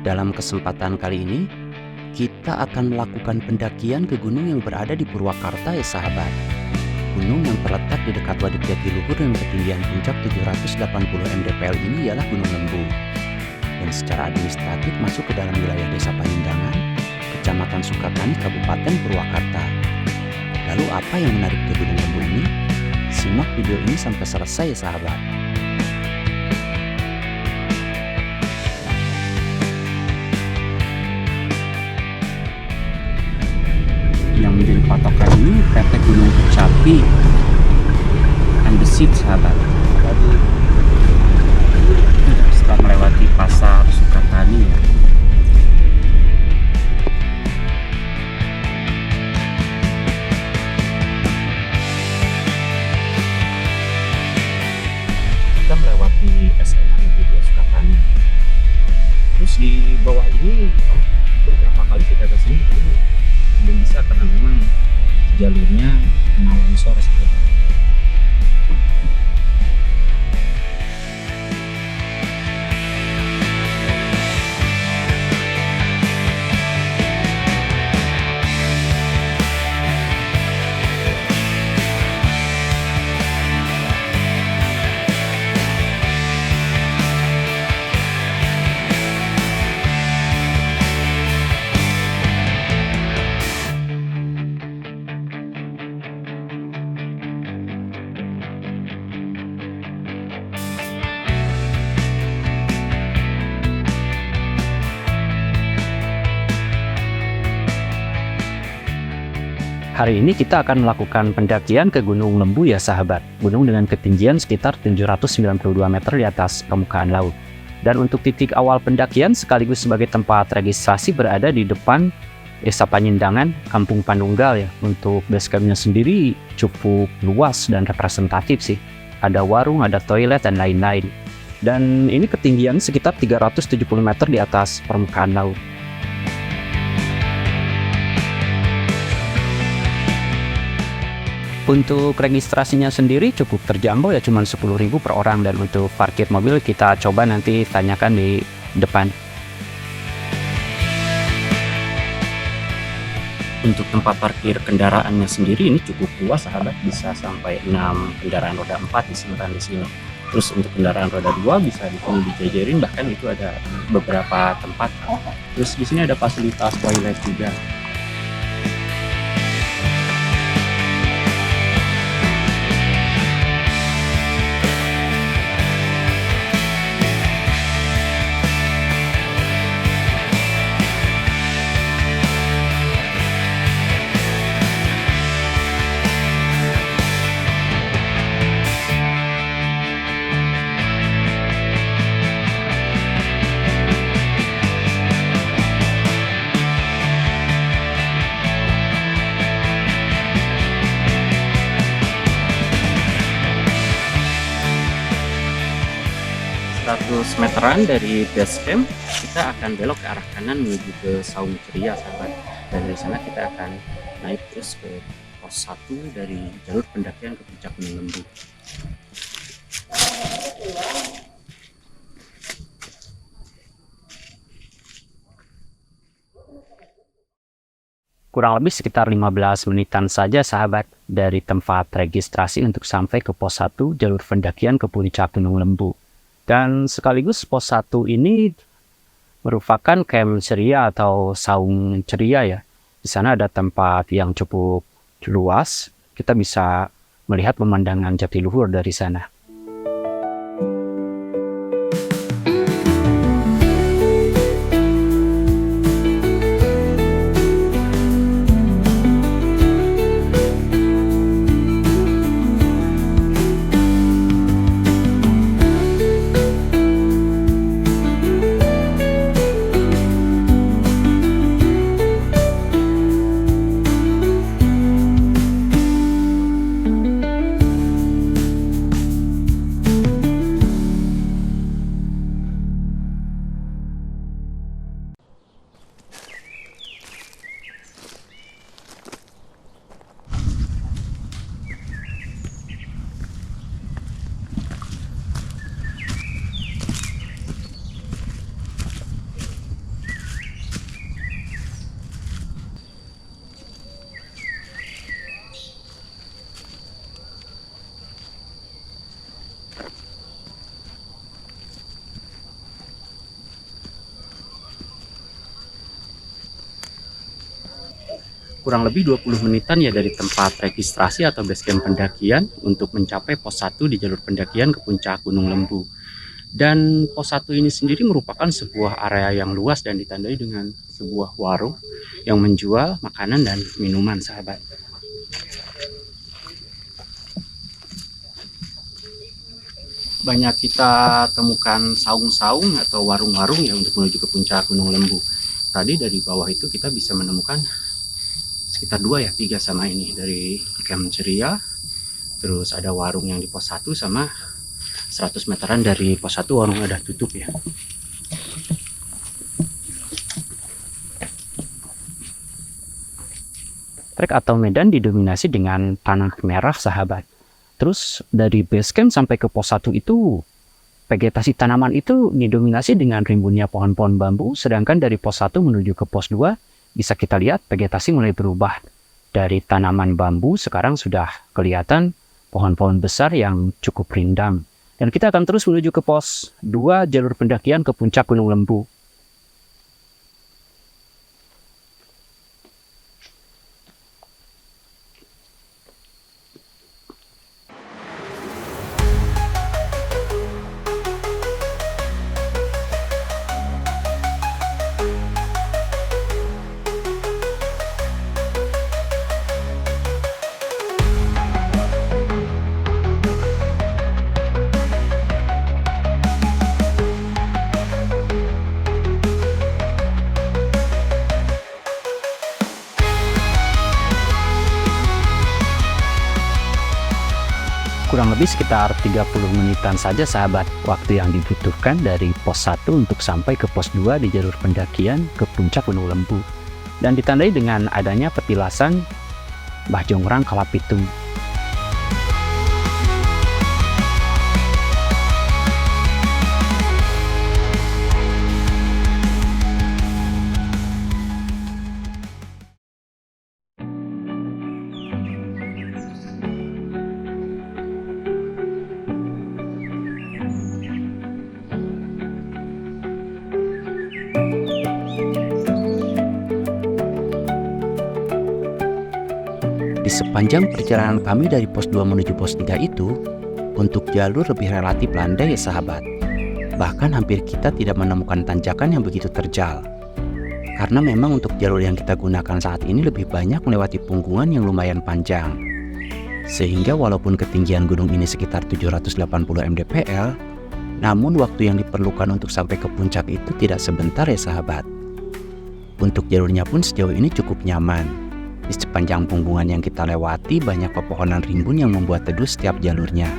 Dalam kesempatan kali ini, kita akan melakukan pendakian ke gunung yang berada di Purwakarta ya sahabat. Gunung yang terletak di dekat Waduk Jatiluhur dengan ketinggian puncak 780 mdpl ini ialah Gunung Lembu. Dan secara administratif masuk ke dalam wilayah Desa Panindangan, Kecamatan Sukatani, Kabupaten Purwakarta. Lalu apa yang menarik ke Gunung Lembu ini? Simak video ini sampai selesai ya sahabat. Yang menjadi patokan ini PT Gunung Kecapi Andesit sahabat. Setelah melewati pasar Sukatani ya. Kita melewati SMA Negeri 2 Sukatani. Terus di bawah ini beberapa kali kita kesini ini belum bisa karena memang jalurnya kena longsor sahabat. Hari ini kita akan melakukan pendakian ke Gunung Lembu ya sahabat. Gunung dengan ketinggian sekitar 792 meter di atas permukaan laut. Dan untuk titik awal pendakian sekaligus sebagai tempat registrasi berada di depan Desa Panindangan, Kampung Panunggal ya. Untuk base campnya sendiri cukup luas dan representatif sih. Ada warung, ada toilet dan lain-lain. Dan ini ketinggian sekitar 370 meter di atas permukaan laut. Untuk registrasinya sendiri cukup terjangkau ya, cuma 10.000 per orang. Dan untuk parkir mobil kita coba nanti tanyakan di depan. Untuk tempat parkir kendaraannya sendiri ini cukup luas sahabat, bisa sampai 6 kendaraan roda 4 disimpan di sini. Terus untuk kendaraan roda 2 bisa di sini dijajarin, bahkan itu ada beberapa tempat. Terus di sini ada fasilitas toilet juga. Meteran dari base camp kita akan belok ke arah kanan menuju ke Saung Ceria sahabat, dan dari sana kita akan naik terus ke pos 1 dari jalur pendakian ke puncak Gunung Lembu. Kurang lebih sekitar 15 menitan saja sahabat dari tempat registrasi untuk sampai ke pos 1 jalur pendakian ke puncak Gunung Lembu. Dan sekaligus pos 1 ini merupakan camp ceria atau saung ceria ya. Di sana ada tempat yang cukup luas. Kita bisa melihat pemandangan Jatiluhur dari sana. kurang lebih 20 menitan ya dari tempat registrasi atau basecamp pendakian untuk mencapai pos 1 di jalur pendakian ke puncak Gunung Lembu. Dan pos 1 ini sendiri merupakan sebuah area yang luas dan ditandai dengan sebuah warung yang menjual makanan dan minuman, sahabat. Banyak kita temukan saung-saung atau warung-warung ya untuk menuju ke puncak Gunung Lembu. Tadi dari bawah itu kita bisa menemukan sekitar 3 sama ini dari Camp Ceria. Terus ada warung yang di pos 1 sama 100 meteran dari pos 1 warung ada tutup ya. Trek atau medan didominasi dengan tanah merah, sahabat. Terus dari base camp sampai ke pos 1 itu vegetasi tanaman itu didominasi dengan rimbunnya pohon-pohon bambu, sedangkan dari pos 1 menuju ke pos 2 bisa kita lihat vegetasi mulai berubah. Dari tanaman bambu sekarang sudah kelihatan pohon-pohon besar yang cukup rindang. Dan kita akan terus menuju ke pos 2 jalur pendakian ke puncak Gunung Lembu. Kurang lebih sekitar 30 menitan saja, sahabat, waktu yang dibutuhkan dari pos 1 untuk sampai ke pos 2 di jalur pendakian ke puncak Gunung Lembu. Dan ditandai dengan adanya petilasan Mbah Jongrang Kalapitung. 'Di sepanjang perjalanan kami dari pos 2 menuju pos 3 itu, untuk jalur lebih relatif landai ya, sahabat. Bahkan hampir kita tidak menemukan tanjakan yang begitu terjal. Karena memang untuk jalur yang kita gunakan saat ini lebih banyak melewati punggungan yang lumayan panjang. Sehingga walaupun ketinggian gunung ini sekitar 780 mdpl, namun waktu yang diperlukan untuk sampai ke puncak itu tidak sebentar ya, sahabat. Untuk jalurnya pun sejauh ini cukup nyaman. Di sepanjang punggungan yang kita lewati banyak pepohonan rimbun yang membuat teduh setiap jalurnya.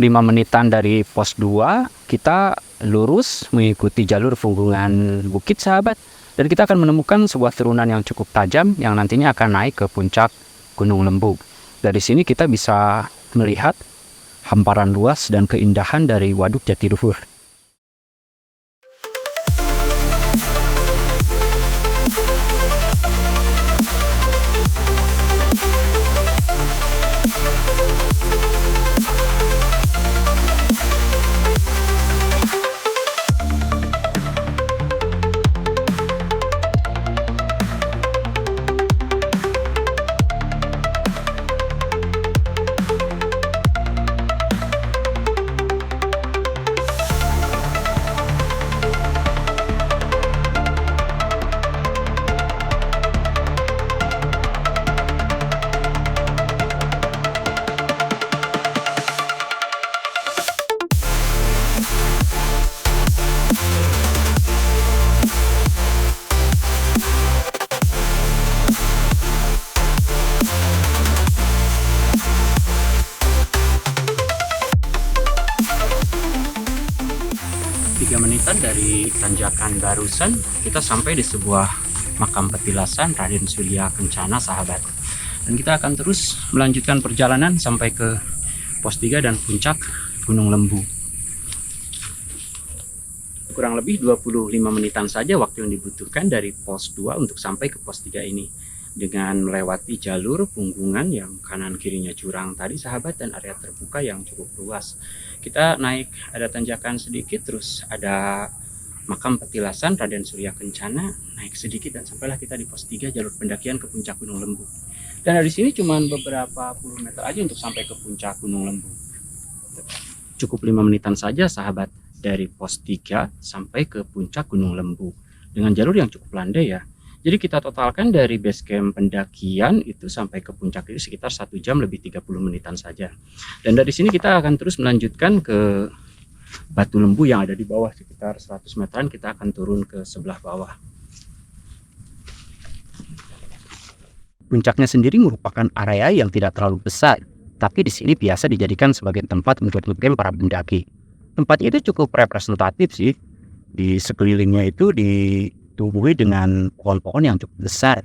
Lima menitan dari pos 2 kita lurus mengikuti jalur punggungan bukit, sahabat, dan kita akan menemukan sebuah turunan yang cukup tajam yang nantinya akan naik ke puncak Gunung Lembu. Dari sini kita bisa melihat hamparan luas dan keindahan dari Waduk Jatiluhur. tanjakan barusan kita sampai di sebuah makam petilasan Raden Surya Kencana, sahabat. Dan kita akan terus melanjutkan perjalanan sampai ke pos 3 dan puncak Gunung Lembu. Kurang lebih 25 menitan saja waktu yang dibutuhkan dari pos 2 untuk sampai ke pos 3 ini, dengan melewati jalur punggungan yang kanan kirinya jurang tadi, sahabat, dan area terbuka yang cukup luas. Kita naik, ada tanjakan sedikit, terus ada makam petilasan Raden Surya Kencana, naik sedikit dan sampailah kita di pos 3 jalur pendakian ke puncak Gunung Lembu. Dan dari sini cuma beberapa puluh meter aja untuk sampai ke puncak Gunung Lembu. Cukup 5 menitan saja, sahabat, dari pos 3 sampai ke puncak Gunung Lembu dengan jalur yang cukup landai ya. Jadi kita totalkan dari base camp pendakian itu sampai ke puncak itu sekitar 1 jam lebih 30 menitan saja. Dan dari sini kita akan terus melanjutkan ke Batu Lembu yang ada di bawah, sekitar 100 meteran kita akan turun ke sebelah bawah. Puncaknya sendiri merupakan area yang tidak terlalu besar, tapi di sini biasa dijadikan sebagai tempat untuk camp para pendaki. Tempat itu cukup representatif sih. Di sekelilingnya itu ditumbuhi dengan pohon-pohon yang cukup besar.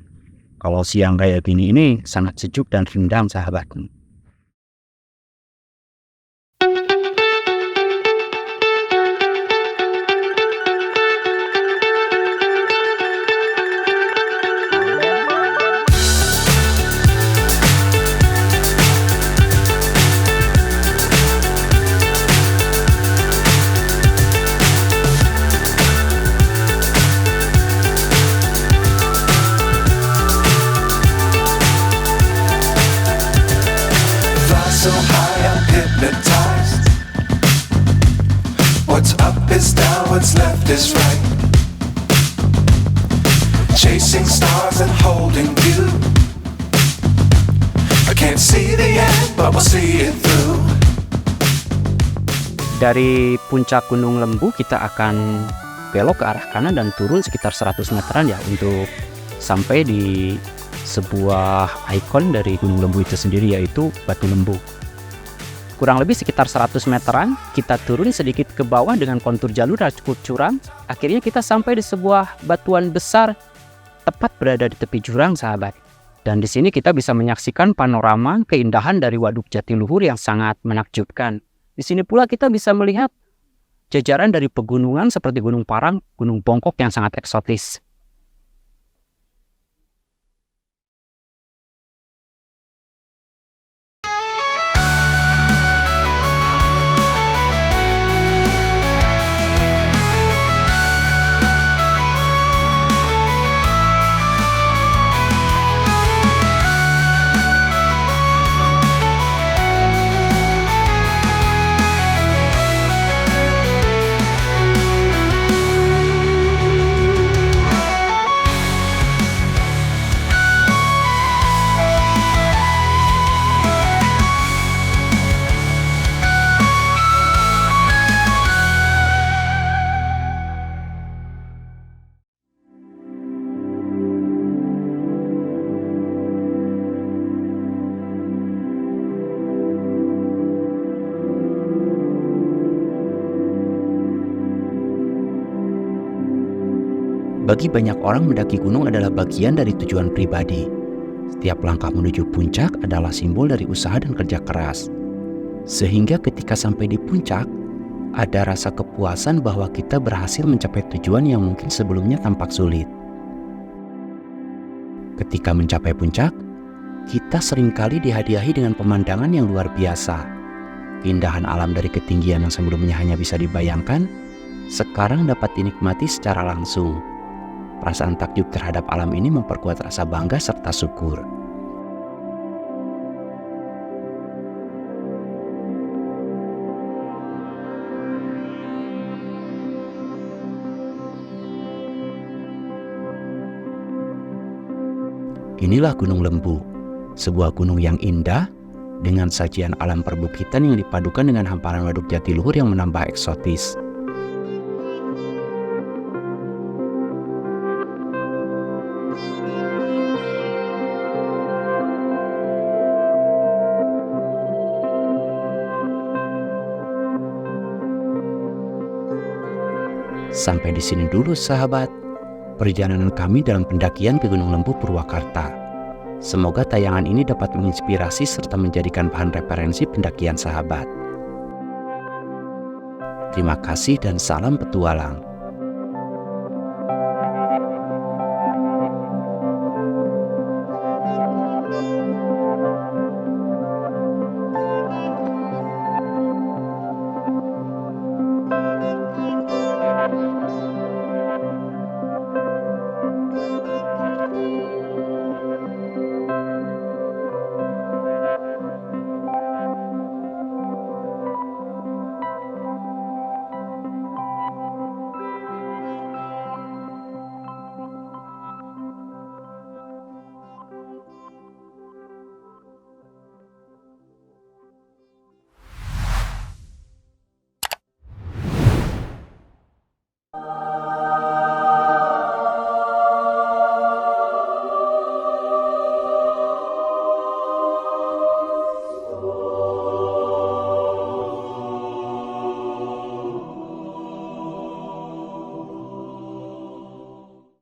Kalau siang kayak gini ini sangat sejuk dan rindang, sahabat. So high I'm hypnotized. What's up is down, what's left is right. Chasing stars and holding you. I can't see the end, but we'll see it through. Dari puncak Gunung Lembu kita akan belok ke arah kanan dan turun sekitar 100 meteran ya untuk sampai di sebuah ikon dari Gunung Lembu itu sendiri, yaitu Batu Lembu. Kurang lebih sekitar 100 meteran kita turun sedikit ke bawah dengan kontur jalur yang cukup curam. Akhirnya kita sampai di sebuah batuan besar tepat berada di tepi jurang, sahabat. Dan di sini kita bisa menyaksikan panorama keindahan dari Waduk Jatiluhur yang sangat menakjubkan. Di sini pula kita bisa melihat jajaran dari pegunungan seperti Gunung Parang, Gunung Bongkok yang sangat eksotis. Bagi banyak orang, mendaki gunung adalah bagian dari tujuan pribadi. Setiap langkah menuju puncak adalah simbol dari usaha dan kerja keras. Sehingga ketika sampai di puncak, ada rasa kepuasan bahwa kita berhasil mencapai tujuan yang mungkin sebelumnya tampak sulit. Ketika mencapai puncak, kita seringkali dihadiahi dengan pemandangan yang luar biasa. Keindahan alam dari ketinggian yang sebelumnya hanya bisa dibayangkan, sekarang dapat dinikmati secara langsung. Perasaan takjub terhadap alam ini memperkuat rasa bangga serta syukur. Inilah Gunung Lembu, sebuah gunung yang indah dengan sajian alam perbukitan yang dipadukan dengan hamparan Waduk Jatiluhur yang menambah eksotis. Sampai di sini dulu sahabat, perjalanan kami dalam pendakian ke Gunung Lembu Purwakarta. Semoga tayangan ini dapat menginspirasi serta menjadikan bahan referensi pendakian sahabat. Terima kasih dan salam petualang.